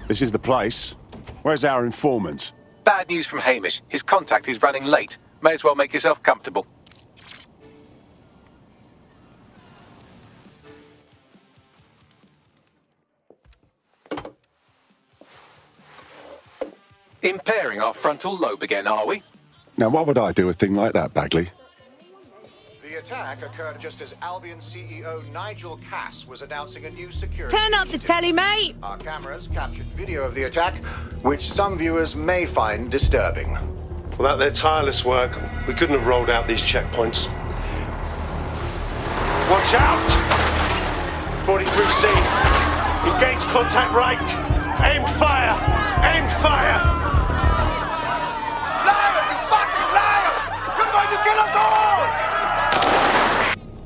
This is the place. Where's our informant? Bad news from Hamish. His contact is running late. May as well make yourself comfortable. Impairing our frontal lobe again, are we? Now, why would I do a thing like that, Bagley? The attack occurred just as Albion CEO Nigel Cass was announcing a new security Turn up the initiative. telly, mate! Our cameras captured video of the attack, which some viewers may find disturbing. Without their tireless work, we couldn't have rolled out these checkpoints. Watch out! 43C. Engage contact right. Aimed fire. Aimed fire. Liar! You fucking liar! You're going to kill us all!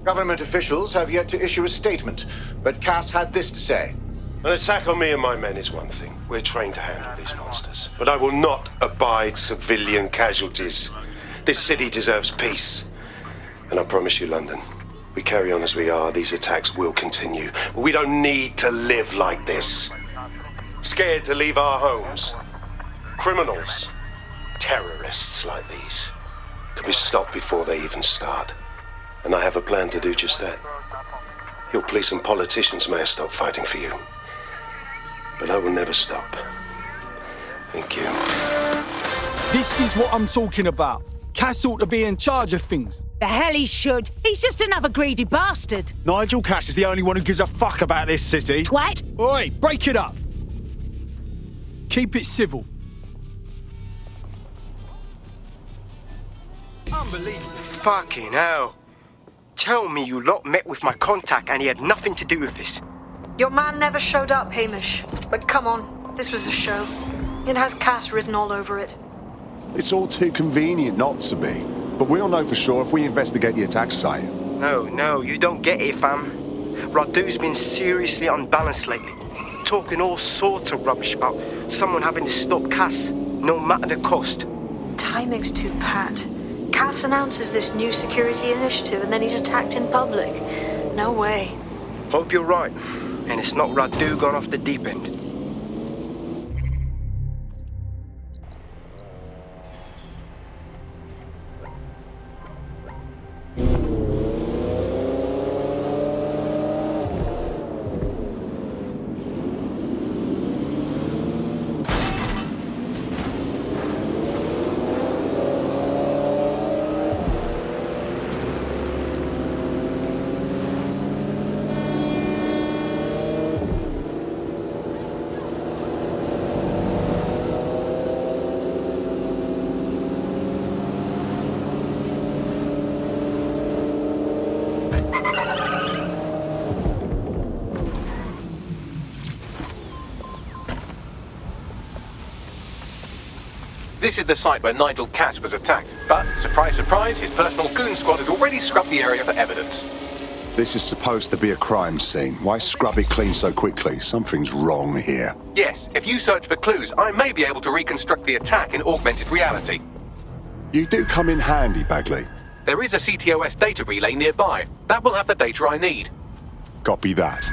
Government officials have yet to issue a statement, but Cass had this to say. An attack on me and my men is one thing. We're trained to handle these monsters. But I will not abide civilian casualties. This city deserves peace. And I promise you, London, we carry on as we are, these attacks will continue. But we don't need to live like this. Scared to leave our homes. Criminals, terrorists like these, can be stopped before they even start. And I have a plan to do just that. Your police and politicians may have stopped fighting for you. But I will never stop. Thank you. This is what I'm talking about. Cass ought to be in charge of things. The hell he should. He's just another greedy bastard. Nigel Cass is the only one who gives a fuck about this city. Twat. Oi, break it up. Keep it civil. Unbelievable. Fucking hell. Tell me you lot met with my contact and he had nothing to do with this. Your man never showed up, Hamish. But come on, this was a show. It has Cass written all over it. It's all too convenient not to be. But we'll know for sure if we investigate the attack site. No, you don't get it, fam. Radu's been seriously unbalanced lately. Talking all sorts of rubbish about someone having to stop Cass, no matter the cost. Timing's too pat. Cass announces this new security initiative and then he's attacked in public. No way. Hope you're right, and it's not Radu gone off the deep end. This is the site where Nigel Cass was attacked. But, surprise, surprise, his personal goon squad has already scrubbed the area for evidence. This is supposed to be a crime scene. Why scrub it clean so quickly? Something's wrong here. Yes, if you search for clues, I may be able to reconstruct the attack in augmented reality. You do come in handy, Bagley. There is a CTOS data relay nearby. That will have the data I need. Copy that.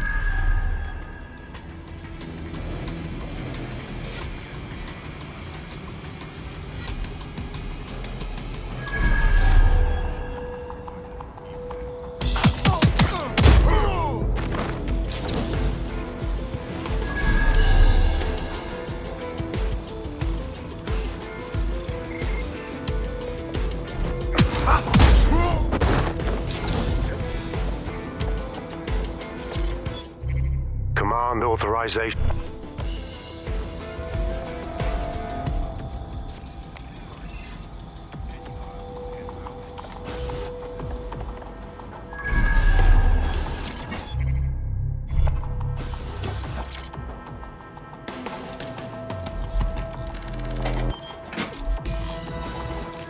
Command authorization.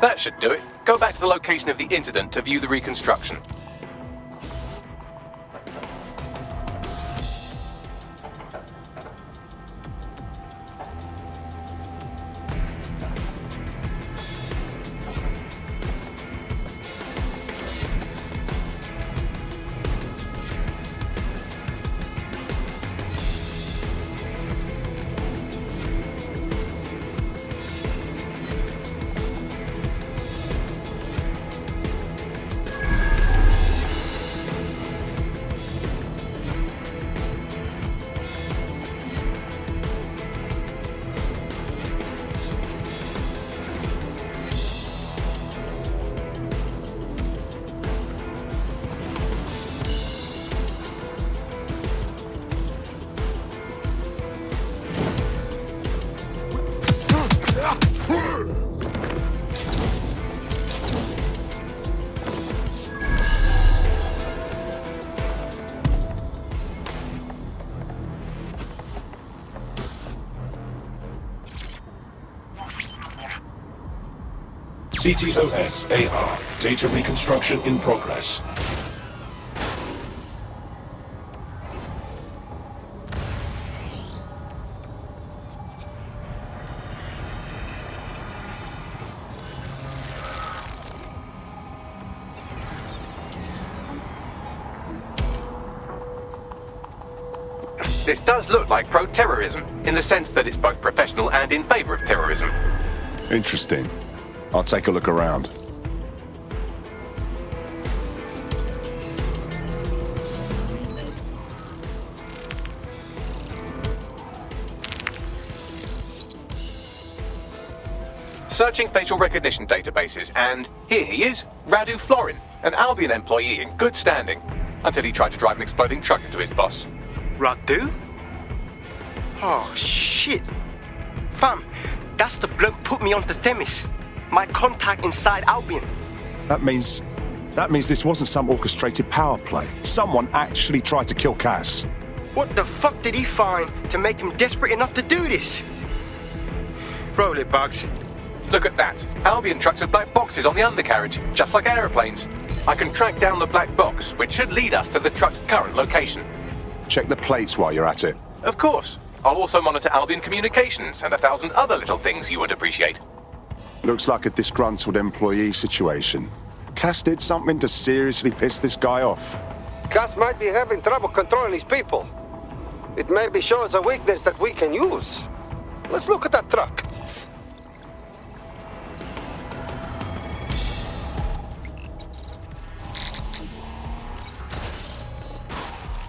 That should do it. Go back to the location of the incident to view the reconstruction. CTOS-AR. Data reconstruction in progress. This does look like pro-terrorism, in the sense that it's both professional and in favor of terrorism. Interesting. I'll take a look around. Searching facial recognition databases, and here he is, Radu Florin, an Albion employee in good standing, until he tried to drive an exploding truck into his boss. Radu? Oh, shit. Fam, that's the bloke put me onto Themis. My contact inside Albion. That means this wasn't some orchestrated power play. Someone actually tried to kill Cass. What the fuck did he find to make him desperate enough to do this? Roll it, Bugs. Look at that. Albion trucks have black boxes on the undercarriage, just like aeroplanes. I can track down the black box, which should lead us to the truck's current location. Check the plates while you're at it. Of course. I'll also monitor Albion communications and 1,000 other little things you would appreciate. Looks like a disgruntled employee situation. Cass did something to seriously piss this guy off. Cass might be having trouble controlling his people. It maybe shows a weakness that we can use. Let's look at that truck.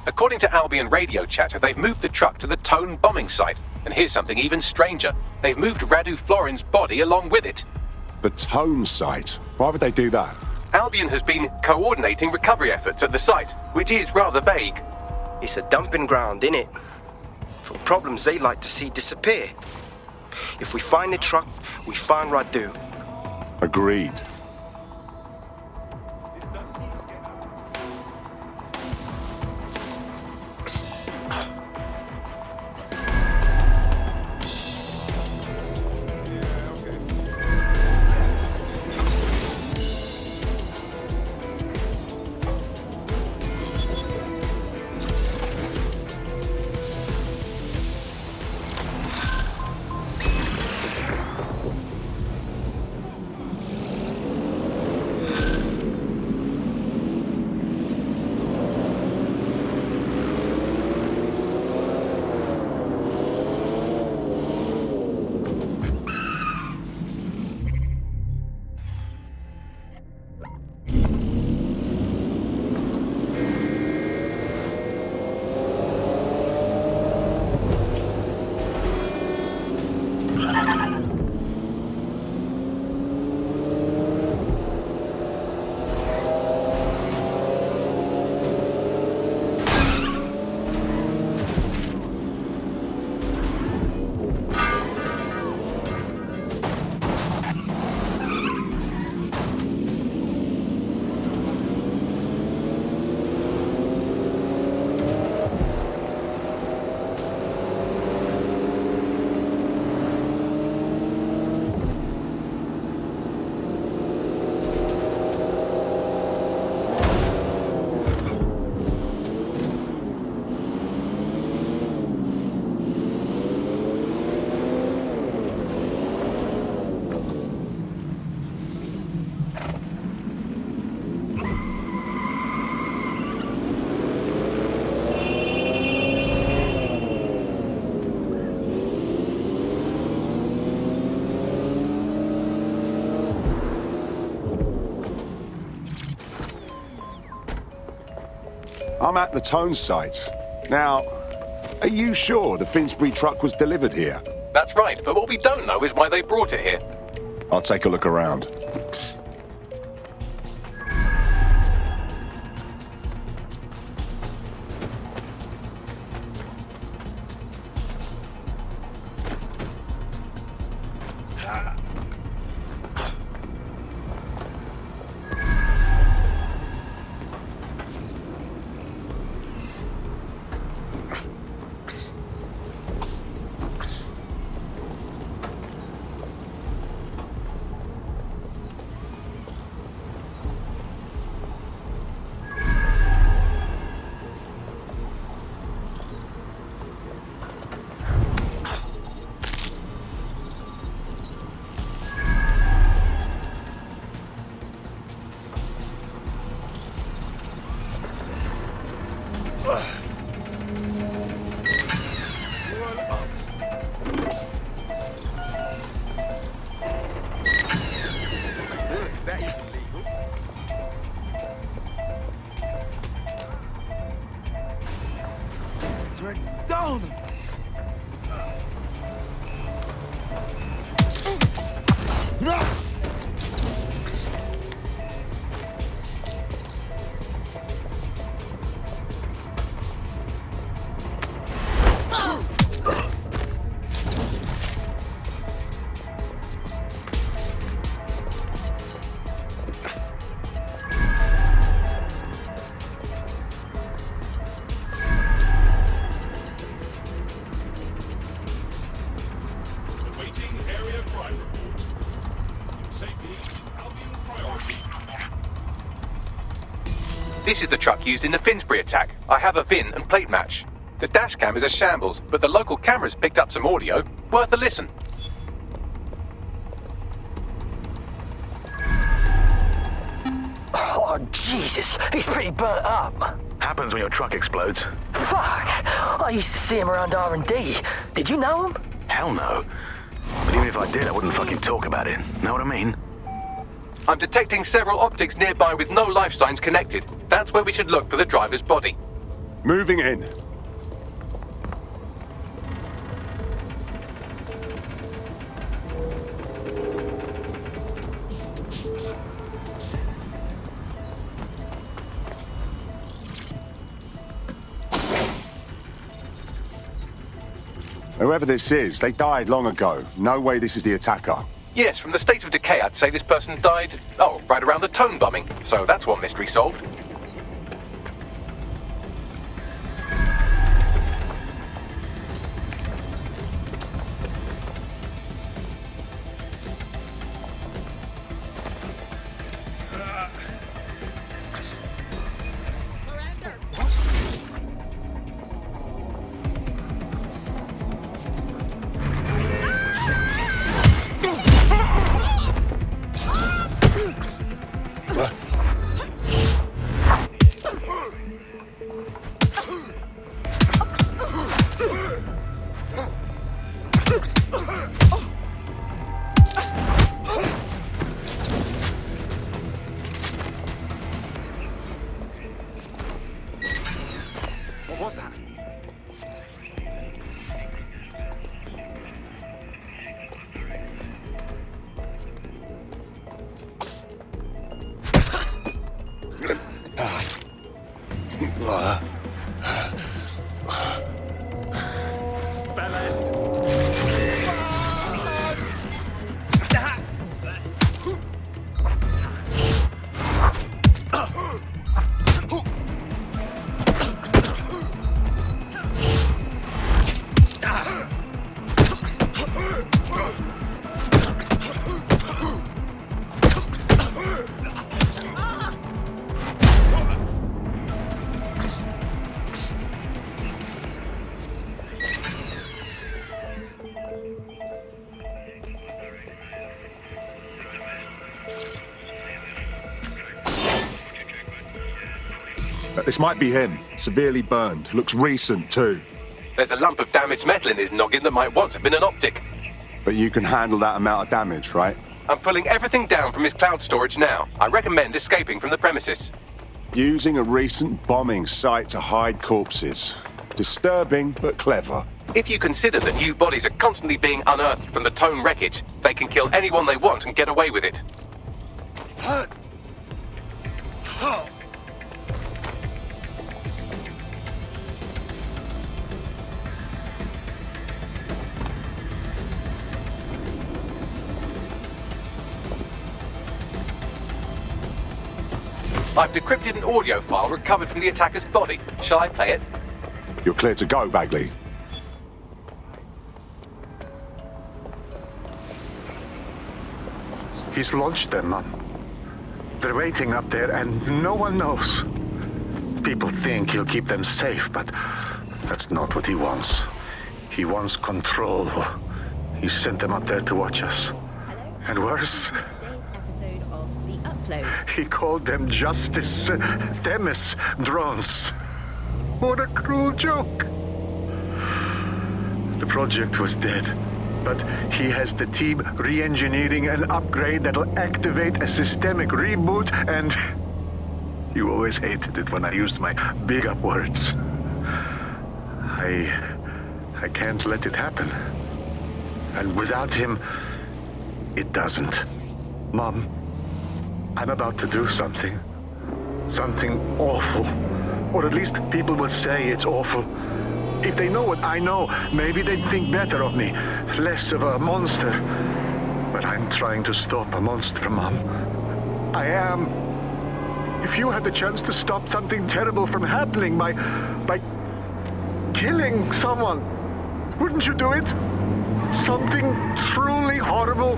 According to Albion radio chatter, they've moved the truck to the Tone bombing site. And here's something even stranger. They've moved Radu Florin's body along with it. The Tone site? Why would they do that? Albion has been coordinating recovery efforts at the site, which is rather vague. It's a dumping ground, innit? For problems they like to see disappear. If we find the truck, we find Radu. Agreed. I'm at the Tone site. Now, are you sure the Finsbury truck was delivered here? That's right, but what we don't know is why they brought it here. I'll take a look around. This is the truck used in the Finsbury attack. I have a VIN and plate match. The dash cam is a shambles, but the local cameras picked up some audio. Worth a listen. Oh, Jesus, he's pretty burnt up. Happens when your truck explodes. Fuck, I used to see him around R&D. Did you know him? Hell no. But even if I did, I wouldn't fucking talk about it. Know what I mean? I'm detecting several optics nearby with no life signs connected. That's where we should look for the driver's body. Moving in. Whoever this is, they died long ago. No way this is the attacker. Yes, from the state of decay, I'd say this person died, right around the tone bombing. So that's one mystery solved. This might be him. Severely burned. Looks recent, too. There's a lump of damaged metal in his noggin that might once have been an optic. But you can handle that amount of damage, right? I'm pulling everything down from his cloud storage now. I recommend escaping from the premises. Using a recent bombing site to hide corpses. Disturbing, but clever. If you consider that new bodies are constantly being unearthed from the Tone wreckage, they can kill anyone they want and get away with it. I've decrypted an audio file recovered from the attacker's body. Shall I play it? You're clear to go, Bagley. He's launched them. They're waiting up there and no one knows. People think he'll keep them safe, but that's not what he wants. He wants control. He sent them up there to watch us. And worse, he called them Justice Themis drones. What a cruel joke. The project was dead, but he has the team re-engineering an upgrade that'll activate a systemic reboot, and you always hated it when I used my big up words. I I can't let it happen. And without him, it doesn't. Mom, I'm about to do something. Something awful. Or at least people will say it's awful. If they know what I know, maybe they'd think better of me. Less of a monster. But I'm trying to stop a monster, Mom. I am. If you had the chance to stop something terrible from happening by killing someone, wouldn't you do it? Something truly horrible.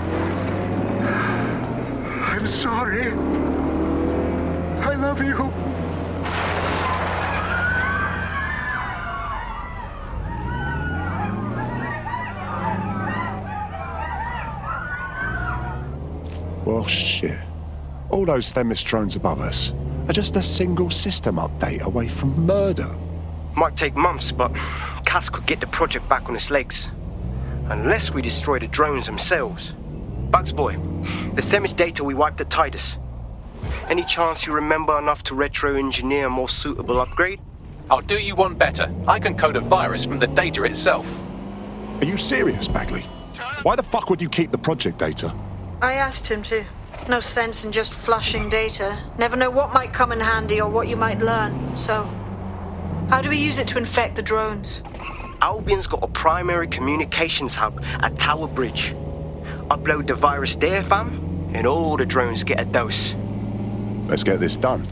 I'm sorry. I love you. Well, shit. All those Themis drones above us are just a single system update away from murder. Might take months, but Cass could get the project back on its legs. Unless we destroy the drones themselves. Bugs boy, the Themis data we wiped at Titus. Any chance you remember enough to retro-engineer a more suitable upgrade? I'll do you one better. I can code a virus from the data itself. Are you serious, Bagley? Why the fuck would you keep the project data? I asked him to. No sense in just flushing data. Never know what might come in handy or what you might learn. So, how do we use it to infect the drones? Albion's got a primary communications hub at Tower Bridge. Upload the virus there, fam, and all the drones get a dose. Let's get this done.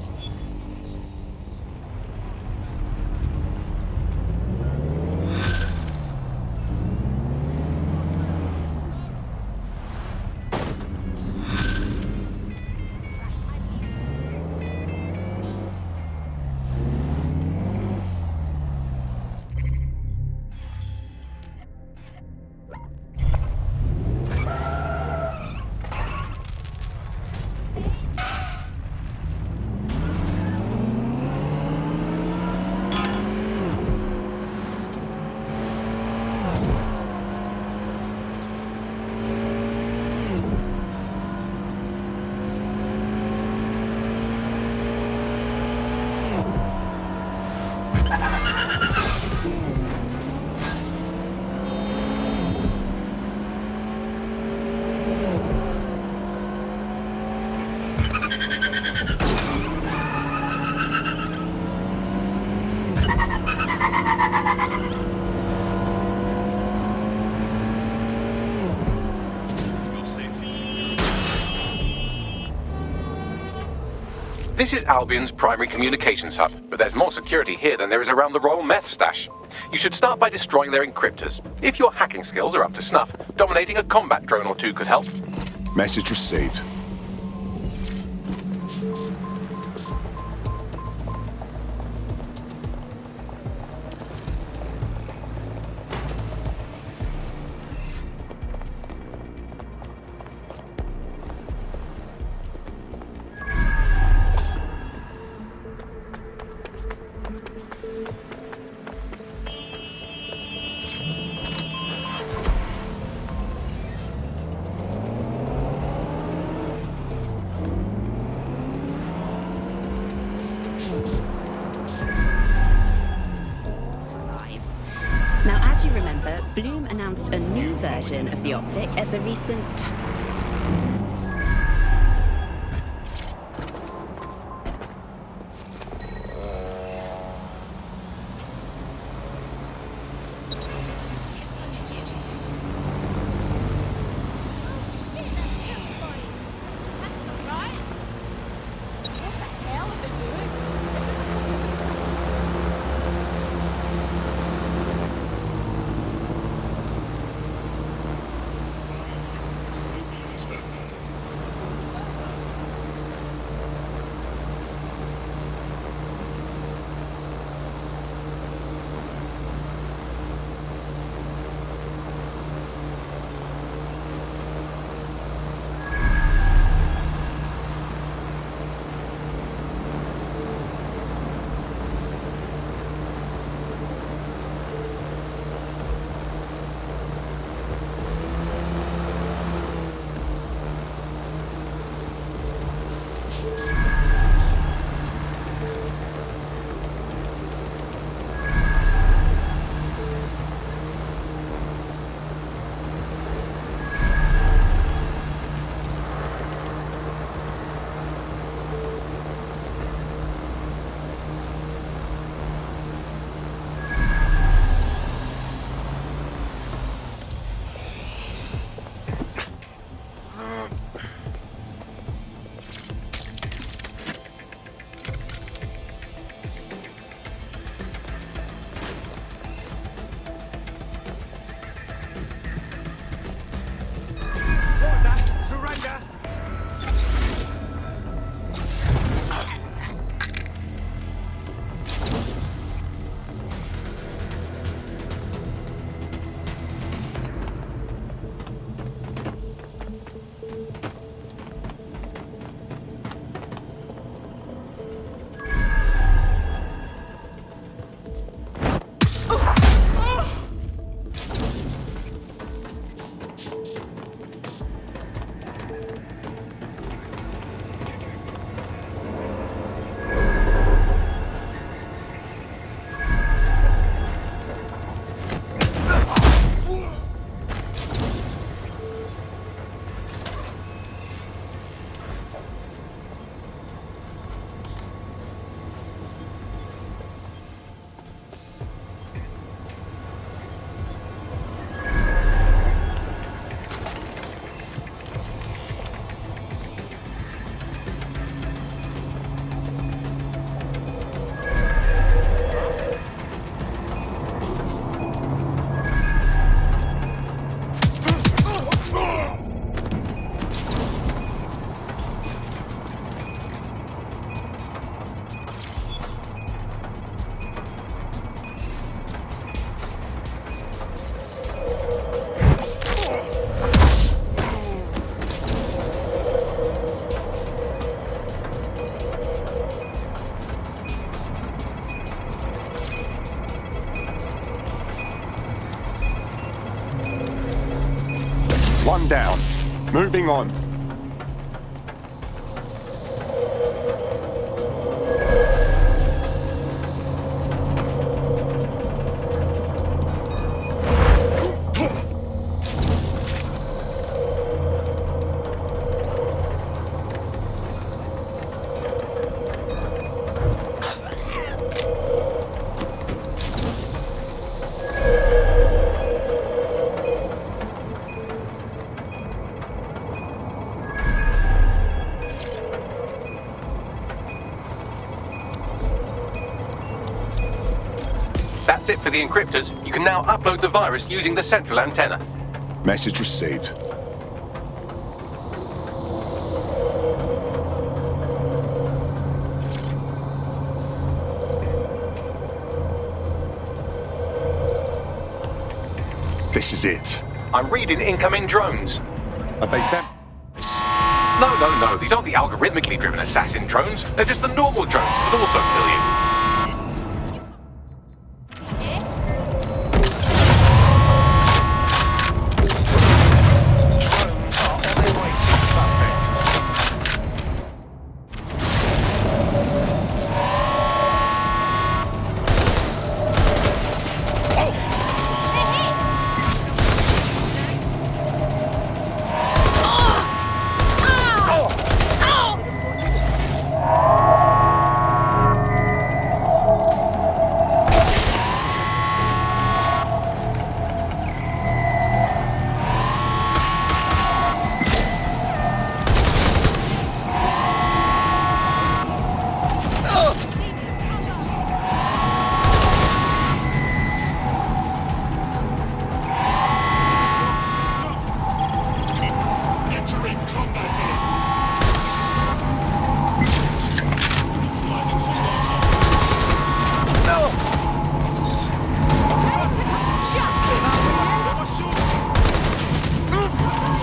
This is Albion's primary communications hub, but there's more security here than there is around the Royal Meth stash. You should start by destroying their encryptors. If your hacking skills are up to snuff, dominating a combat drone or two could help. Message received. Now, as you remember, Bloom announced a new version of the optic at the recent... One down. Moving on. That's it for the encryptors. You can now upload the virus using the central antenna. Message received. This is it. I'm reading incoming drones. Are they them? No. These aren't the algorithmically driven assassin drones. They're just the normal drones that also kill you.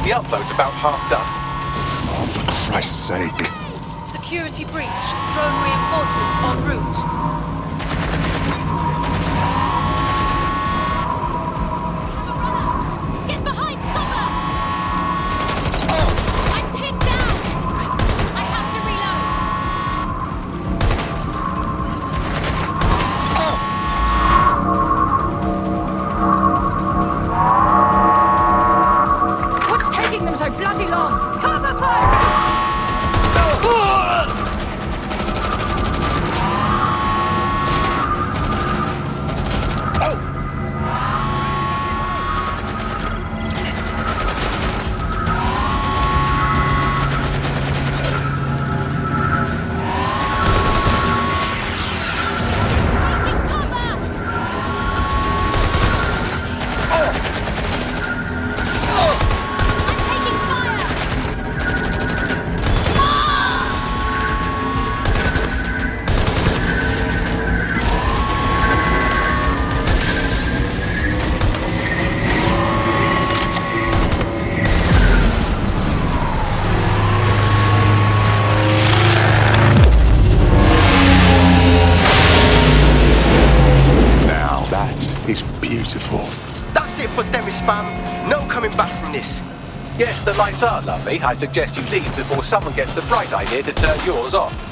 The upload's about half done. Oh, for Christ's sake. Security breach. Drone reinforcements en route. Get behind cover! I'm pinned down! I have to What's taking them so bloody long? Cover fire! It's beautiful. That's it for Themis, fam. No coming back from this. Yes, the lights are lovely. I suggest you leave before someone gets the bright idea to turn yours off.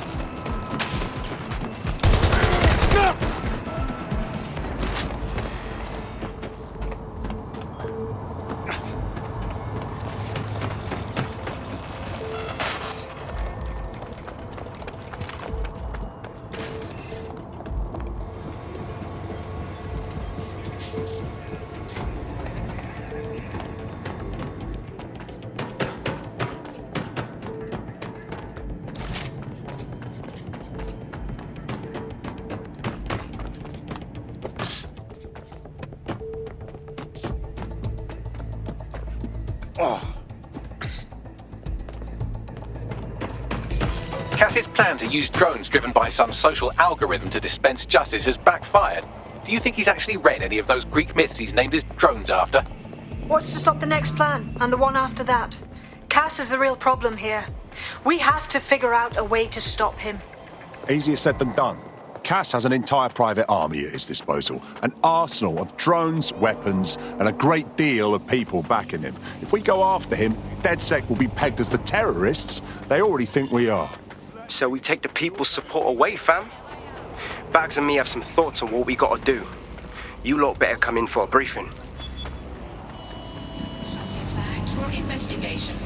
Cass's plan to use drones driven by some social algorithm to dispense justice has backfired. Do you think he's actually read any of those Greek myths he's named his drones after? What's to stop the next plan, and the one after that? Cass is the real problem here. We have to figure out a way to stop him. Easier said than done. Cass has an entire private army at his disposal, an arsenal of drones, weapons, and a great deal of people backing him. If we go after him, DedSec will be pegged as the terrorists they already think we are. So we take the people's support away, fam? Bags and me have some thoughts on what we gotta do. You lot better come in for a briefing. For investigation.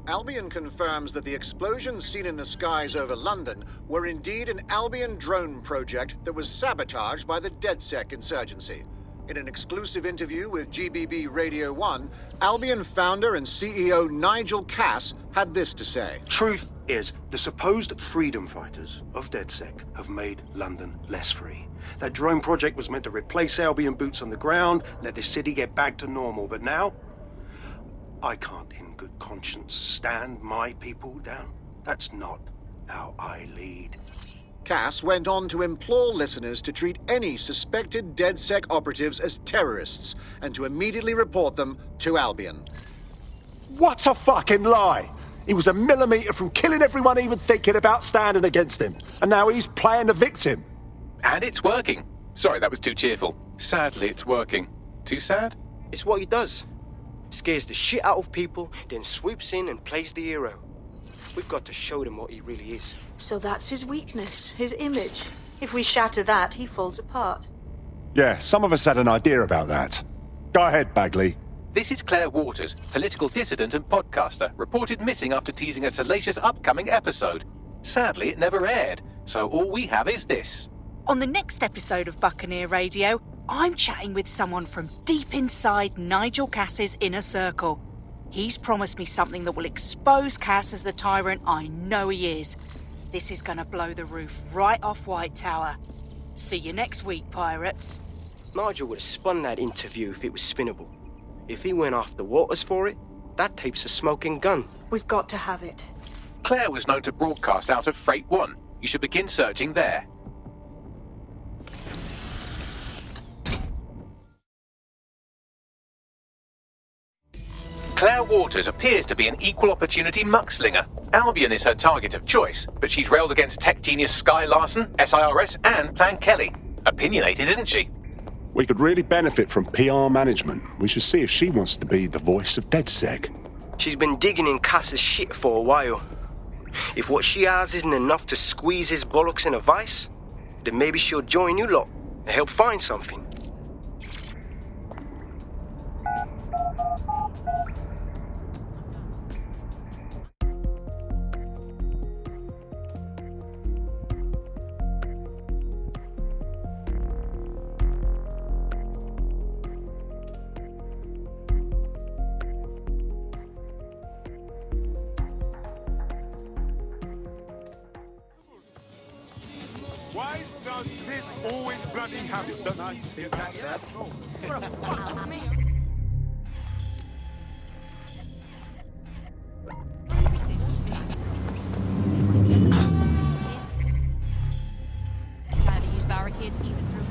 Albion confirms that the explosions seen in the skies over London were indeed an Albion drone project that was sabotaged by the DedSec insurgency. In an exclusive interview with GBB Radio 1, Albion founder and CEO Nigel Cass had this to say. Truth is, the supposed freedom fighters of DedSec have made London less free. That drone project was meant to replace Albion boots on the ground, let the city get back to normal, but now I can't in good conscience stand my people down. That's not how I lead. Cass went on to implore listeners to treat any suspected DedSec operatives as terrorists and to immediately report them to Albion. What a fucking lie! He was a millimetre from killing everyone even thinking about standing against him, and now he's playing the victim. And it's working. Sorry, that was too cheerful. Sadly, it's working. Too sad? It's what he does. Scares the shit out of people, then swoops in and plays the hero. We've got to show them what he really is. So that's his weakness, his image. If we shatter that, he falls apart. Yeah, some of us had an idea about that. Go ahead, Bagley. This is Claire Waters, political dissident and podcaster, reported missing after teasing a salacious upcoming episode. Sadly, it never aired, so all we have is this. On the next episode of Buccaneer Radio, I'm chatting with someone from deep inside Nigel Cass's inner circle. He's promised me something that will expose Cass as the tyrant I know he is. This is gonna blow the roof right off White Tower. See you next week, pirates. Nigel would have spun that interview if it was spinnable. If he went after Waters for it, that tape's a smoking gun. We've got to have it. Claire was known to broadcast out of Freight 1. You should begin searching there. Claire Waters appears to be an equal opportunity muckslinger. Albion is her target of choice, but she's railed against tech genius Sky Larson, SIRS, and Plan Kelly. Opinionated, isn't she? We could really benefit from PR management. We should see if she wants to be the voice of DedSec. She's been digging in Cass's shit for a while. If what she has isn't enough to squeeze his bollocks in a vice, then maybe she'll join you lot and help find something. Why does this always bloody happen? This doesn't need to get back there. Trying to use barricades even through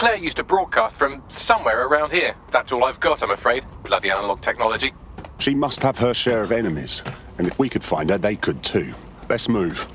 Claire used to broadcast from somewhere around here. That's all I've got, I'm afraid. Bloody analog technology. She must have her share of enemies, and if we could find her, they could too. Let's move.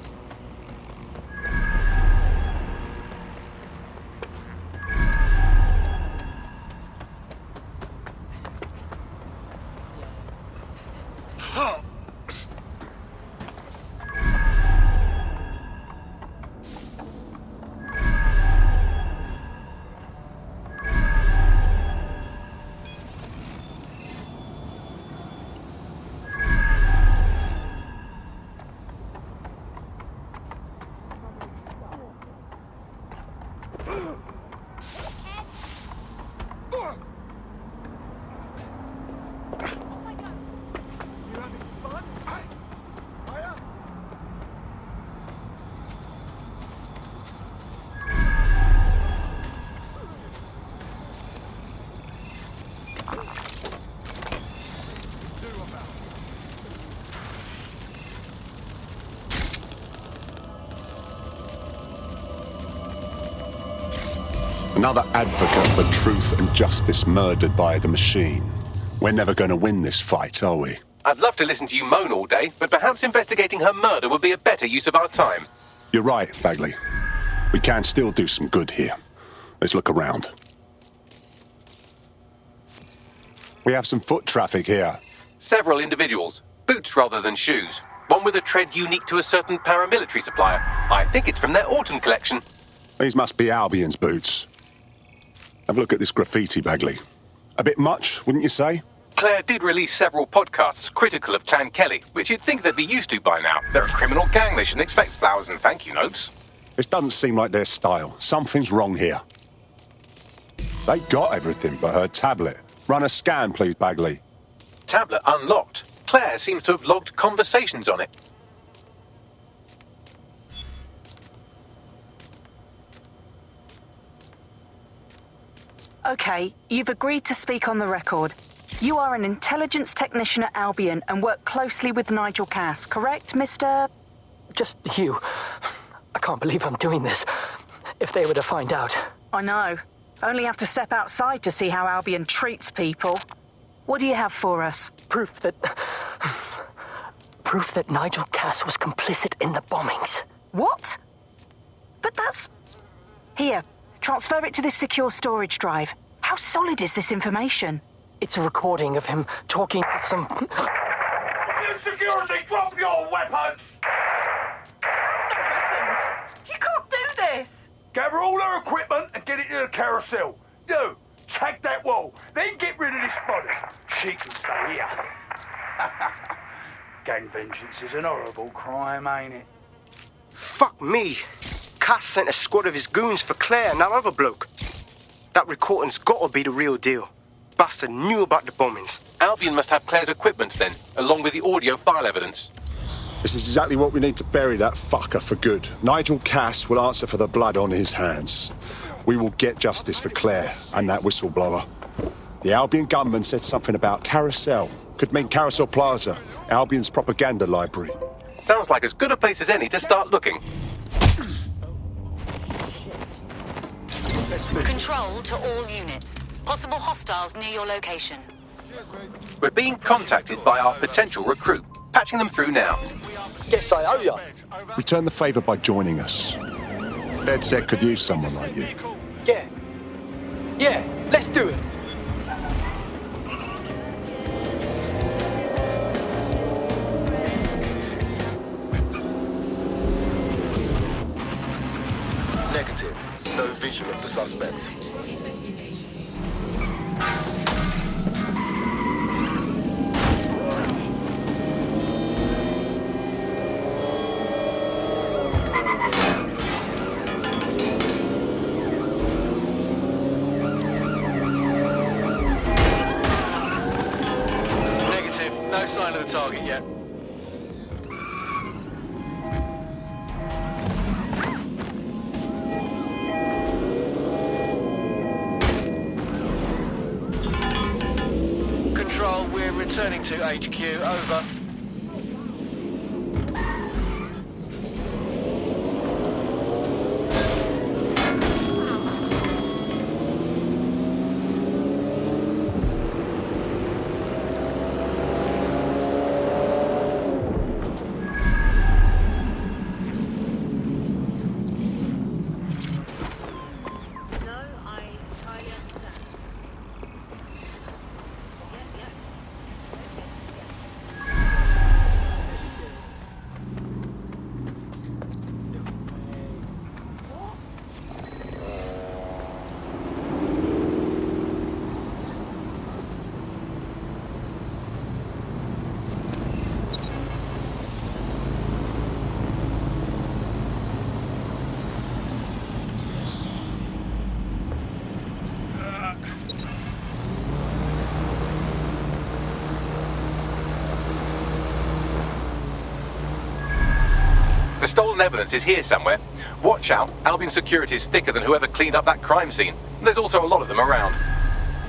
Another advocate for truth and justice murdered by the machine. We're never going to win this fight, are we? I'd love to listen to you moan all day, but perhaps investigating her murder would be a better use of our time. You're right, Bagley. We can still do some good here. Let's look around. We have some foot traffic here. Several individuals. Boots rather than shoes. One with a tread unique to a certain paramilitary supplier. I think it's from their autumn collection. These must be Albion's boots. Have a look at this graffiti, Bagley. A bit much, wouldn't you say? Claire did release several podcasts critical of Clan Kelly, which you'd think they'd be used to by now. They're a criminal gang, they shouldn't expect flowers and thank you notes. This doesn't seem like their style. Something's wrong here. They got everything but her tablet. Run a scan, please, Bagley. Tablet unlocked. Claire seems to have logged conversations on it. Okay, you've agreed to speak on the record. You are an intelligence technician at Albion and work closely with Nigel Cass, correct, Mr...? Just you. I can't believe I'm doing this. If they were to find out. I know. Only have to step outside to see how Albion treats people. What do you have for us? Proof that Nigel Cass was complicit in the bombings. What? But that's... Here, transfer it to this secure storage drive. How solid is this information? It's a recording of him talking to some... Security, drop your weapons! You can't do this! Gather all her equipment and get it to the carousel. You, tag that wall, then get rid of this body. She can stay here. Gang vengeance is an horrible crime, ain't it? Fuck me. Cass sent a squad of his goons for Claire and that other bloke. That recording's gotta be the real deal. Bastard knew about the bombings. Albion must have Claire's equipment then, along with the audio file evidence. This is exactly what we need to bury that fucker for good. Nigel Cass will answer for the blood on his hands. We will get justice for Claire and that whistleblower. The Albion gunman said something about Carousel. Could mean Carousel Plaza, Albion's propaganda library. Sounds like as good a place as any to start looking. Control to all units. Possible hostiles near your location. We're being contacted by our potential recruit. Patching them through now. Yes, I owe ya. Return the favour by joining us. DedSec could use someone like you. Yeah, let's do it. Negative. No visual of the suspect. Negative. No sign of the target yet. Control, we're returning to HQ. Over. The stolen evidence is here somewhere. Watch out, Albion security is thicker than whoever cleaned up that crime scene. There's also a lot of them around.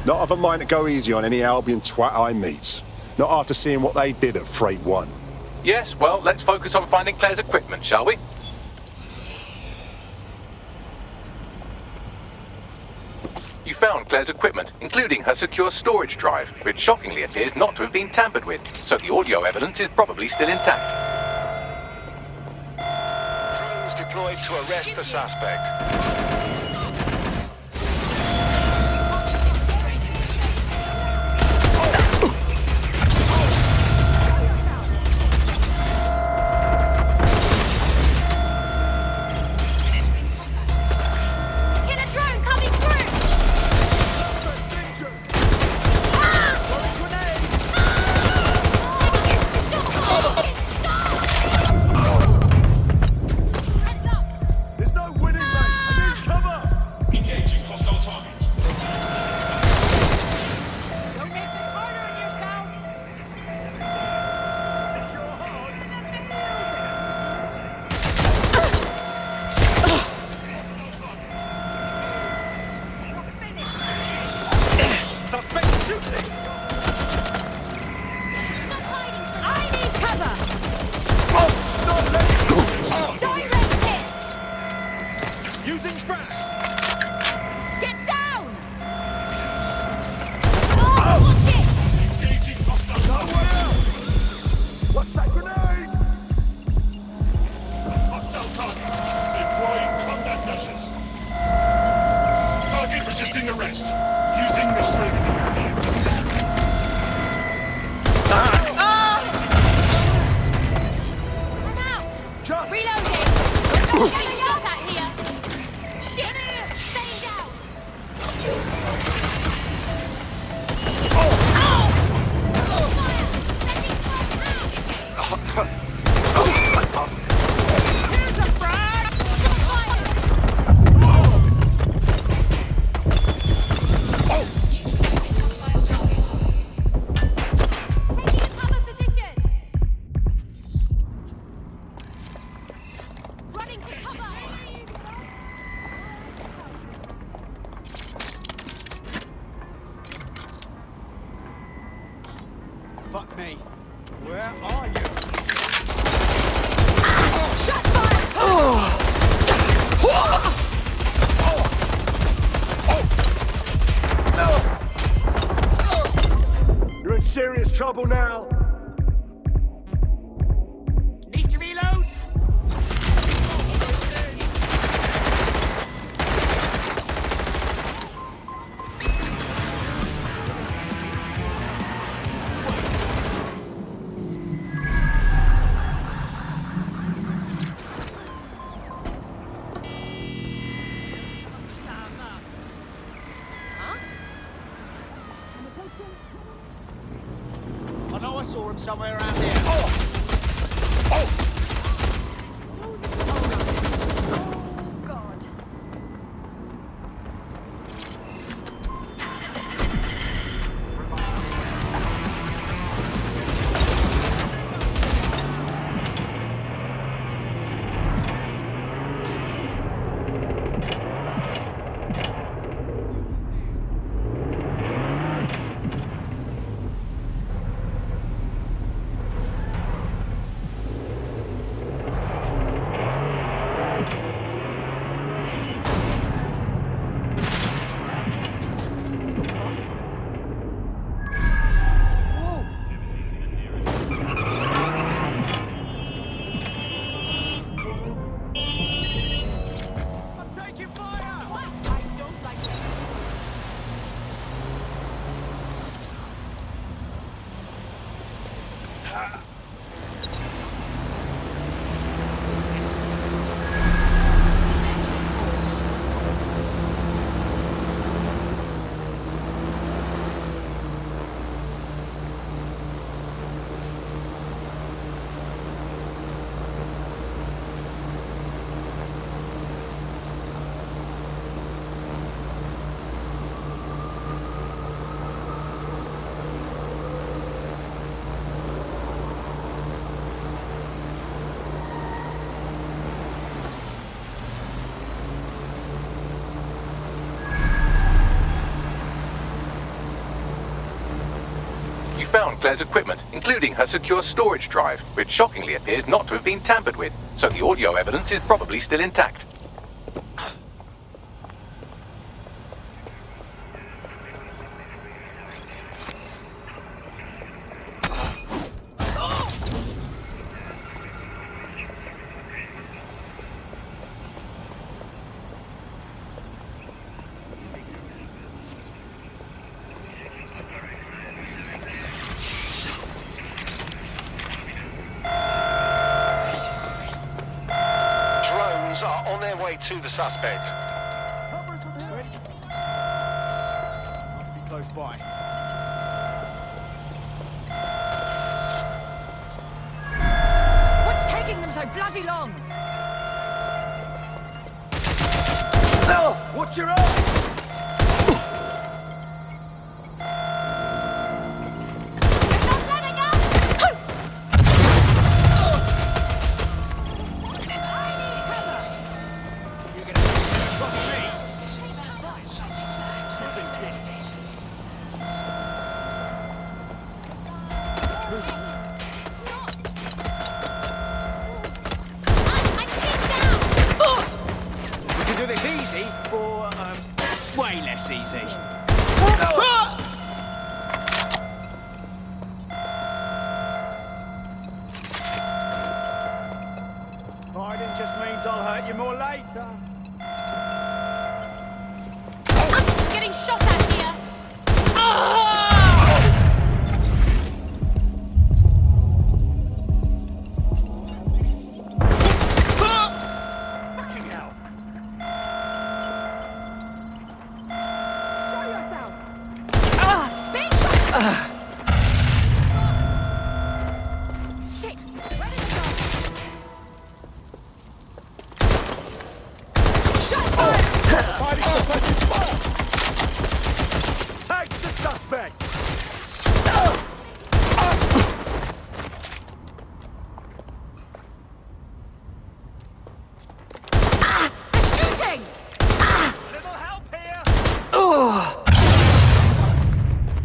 Not of a mind to go easy on any Albion twat I meet. Not after seeing what they did at Freight 1. Yes, well, let's focus on finding Claire's equipment, shall we? found Claire's equipment, including her secure storage drive, which shockingly appears not to have been tampered with, so the audio evidence is probably still intact. Drones deployed to arrest the suspect. Fuck me. Where are you? Shots fired! You're in serious trouble now. Need to reload? I know I saw him somewhere around here. Oh! God. Found Claire's equipment, including her secure storage drive, which shockingly appears not to have been tampered with, so the audio evidence is probably still intact. way to the suspect. Be close by. What's taking them so bloody long? Watch your eyes! Do this easy or way less easy. Hiding just means I'll hurt you more later. I'm getting shot at here. Fucking hell. Being shot. Shit. Where did it go? Shots fired. Hiding suppressive fire. Tag the suspect. They're shooting. Little help here.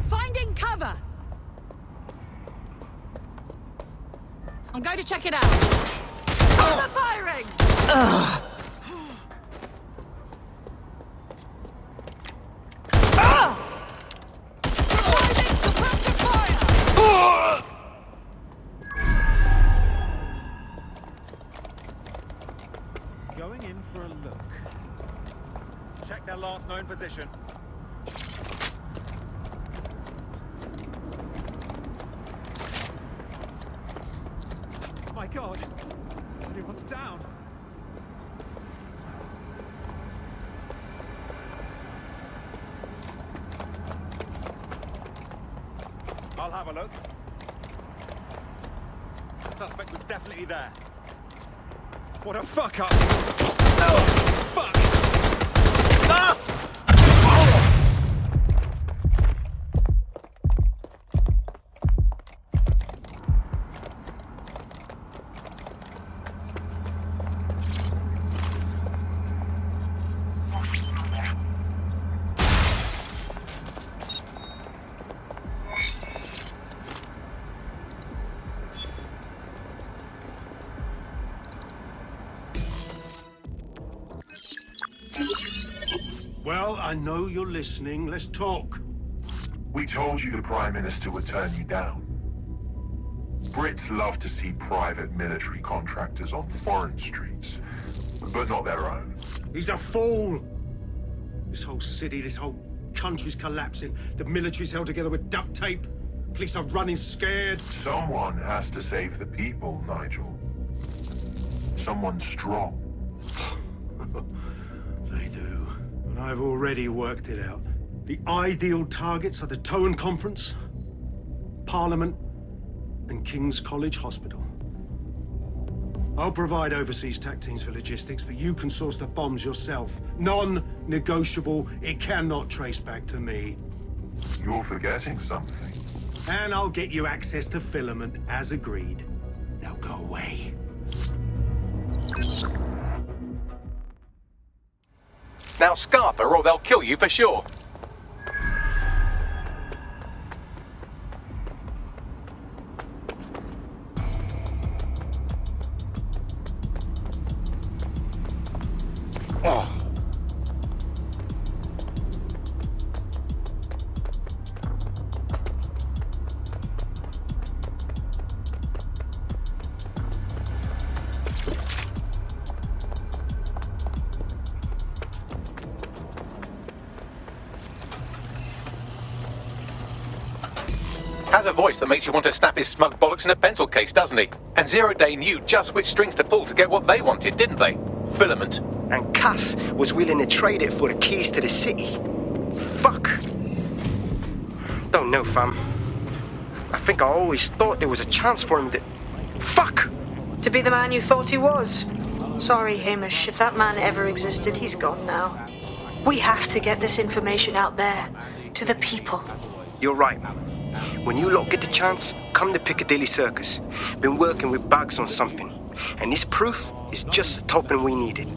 Finding cover. I'm going to check it out. Cover firing. Finding suppressive fire. Going in for a look. Check their last known position. My God! Everyone's down. I'll have a look. The suspect was definitely there. What a fuck up! Oh, fuck! Ah! Well, I know you're listening. Let's talk. We told you the Prime Minister would turn you down. Brits love to see private military contractors on foreign streets, but not their own. He's a fool. This whole city, this whole country's collapsing. The military's held together with duct tape. Police are running scared. Someone has to save the people, Nigel. Someone strong. They do. And I've already worked it out. The ideal targets are the Towan Conference, Parliament, and King's College Hospital. I'll provide overseas tac teams for logistics, but you can source the bombs yourself. Non-negotiable. It cannot trace back to me. You're forgetting something. And I'll get you access to filament, as agreed. Now go away. Now Scarper, or they'll kill you for sure. Has a voice that makes you want to snap his smug bollocks in a pencil case, doesn't he? And Zero Day knew just which strings to pull to get what they wanted, didn't they? Filament. And Cass was willing to trade it for the keys to the city. Fuck. Don't know, fam. I think I always thought there was a chance for him to... Fuck! To be the man you thought he was. Sorry, Hamish. If that man ever existed, he's gone now. We have to get this information out there, to the people. You're right. When you lot get the chance, come to Piccadilly Circus. Been working with Bugs on something. And this proof is just the token we needed.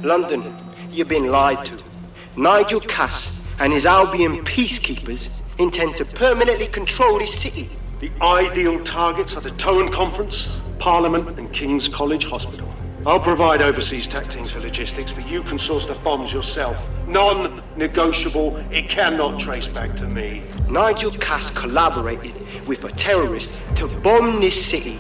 London, you've been lied to. Nigel Cass and his Albion peacekeepers intend to permanently control this city. The ideal targets are the Towan Conference, Parliament and King's College Hospital. I'll provide overseas tech teams for logistics, but you can source the bombs yourself. Non-negotiable, it cannot trace back to me. Nigel Cass collaborated with a terrorist to bomb this city.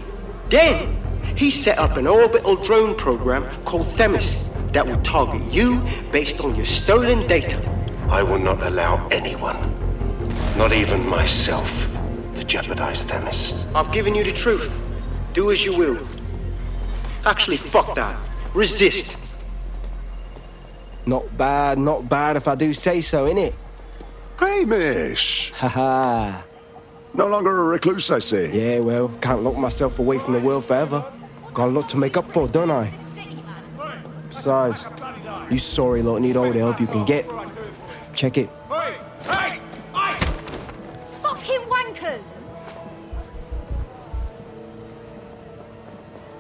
Then, he set up an orbital drone program called Themis that will target you based on your stolen data. I will not allow anyone, not even myself, to jeopardize Themis. I've given you the truth. Do as you will. Actually, fuck that. Resist. Not bad if I do say so, innit? Hamish! Haha. No longer a recluse, I see. Yeah, well, can't lock myself away from the world forever. Got a lot to make up for, don't I? Besides, you sorry lot need all the help you can get. Check it. Fucking wankers!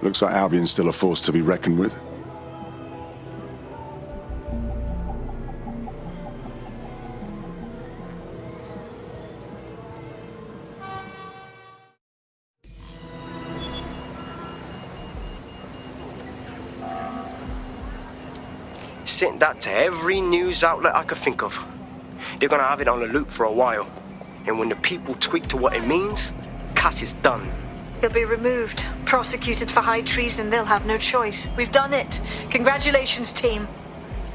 Looks like Albion's still a force to be reckoned with. Sent that to every news outlet I could think of. They're gonna have it on the loop for a while. And when the people tweak to what it means, Cass is done. He'll be removed, prosecuted for high treason. They'll have no choice. We've done it. Congratulations, team.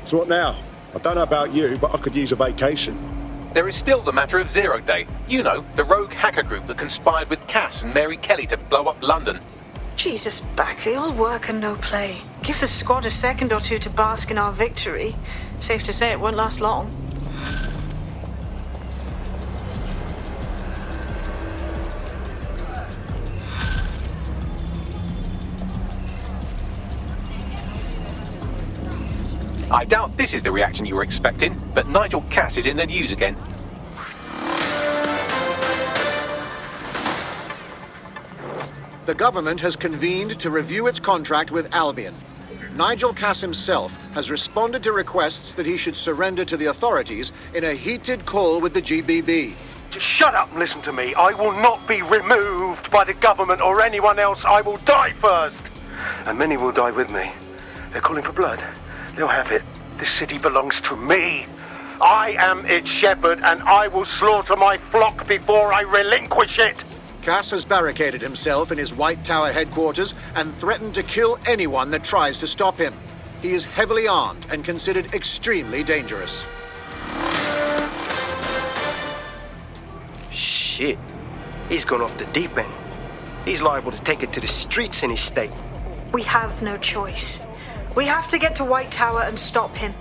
So what now? I don't know about you, but I could use a vacation. There is still the matter of Zero Day. You know, the rogue hacker group that conspired with Cass and Mary Kelly to blow up London. Jesus, Bagley, all work and no play. Give the squad a second or two to bask in our victory. Safe to say it won't last long. I doubt this is the reaction you were expecting, but Nigel Cass is in the news again. The government has convened to review its contract with Albion. Nigel Cass himself has responded to requests that he should surrender to the authorities in a heated call with the GBB. Just shut up and listen to me. I will not be removed by the government or anyone else. I will die first. And many will die with me. They're calling for blood. They'll have it. This city belongs to me. I am its shepherd, and I will slaughter my flock before I relinquish it. Cass has barricaded himself in his White Tower headquarters and threatened to kill anyone that tries to stop him. He is heavily armed and considered extremely dangerous. Shit. He's gone off the deep end. He's liable to take it to the streets in his state. We have no choice. We have to get to White Tower and stop him.